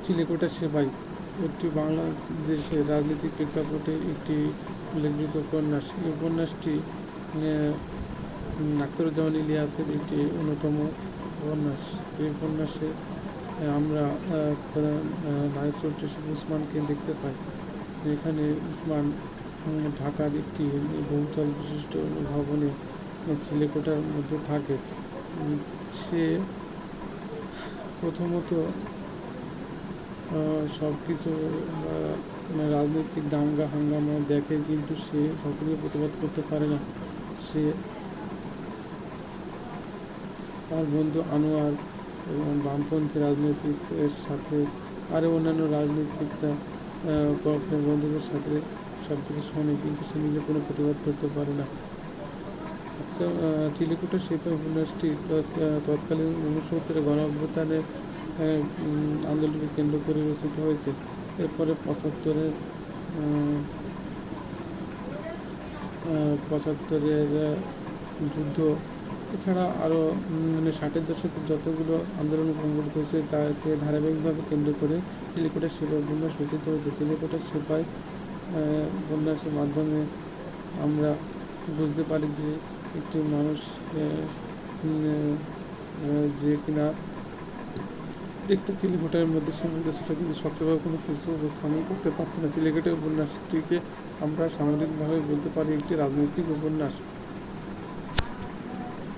চিলেকোঠা সেপাই একটি বাংলাদেশের রাজনৈতিক প্রেক্ষাপটে একটি উল্লেখযোগ্য উপন্যাস। এই উপন্যাসটি আখতারুজ্জামান ইলিয়াসের একটি অন্যতম উপন্যাস। এই উপন্যাসে আমরা প্রধান নায়ক চরিত্র হিসেবে উসমানকে দেখতে পাই। এখানে উসমান ঢাকার একটি বহুতল বিশিষ্ট ভবনে চিলেকোঠার মধ্যে থাকে। সে প্রথমত সব কিছু রাজনৈতিক দাঙ্গা হাঙ্গামা দেখে, কিন্তু সে সক্রিয় প্রতিবাদ করতে পারে না। সে তার বন্ধু আনোয়ার এবং বামপন্থী রাজনৈতিকের সাথে আরও অন্যান্য রাজনৈতিকরা বন্ধুদের সাথে সব কিছু শোনে, কিন্তু সে নিজে কোনো প্রতিবাদ করতে পারে না। চিলেকোঠা সেপাই উপন্যাসটি তৎকালীন 69-এর গণঅভ্যুত্থানের আন্দোলনকে কেন্দ্র করে রচিত হয়েছে। এরপরে 75-এর যুদ্ধ, এছাড়া আরও 60-এর দশকে যতগুলো আন্দোলন সংগঠিত হয়েছে তাকে ধারাবাহিকভাবে কেন্দ্র করে চিলেকোঠা সেপাই উপন্যাস রচিত হয়েছে। চিলেকোঠা সেপাই উপন্যাসের মাধ্যমে আমরা বুঝতে পারি যে একটি মানুষ যে কিনা একটু চিলেকোঠার মধ্যে সেটা কিন্তু সক্রিয়ভাবে কোনো কিছু উপস্থাপন করতে পারত না। চিলেকোঠা উপন্যাসটিকে আমরা সামগ্রিকভাবে বলতে পারি একটি রাজনৈতিক উপন্যাস।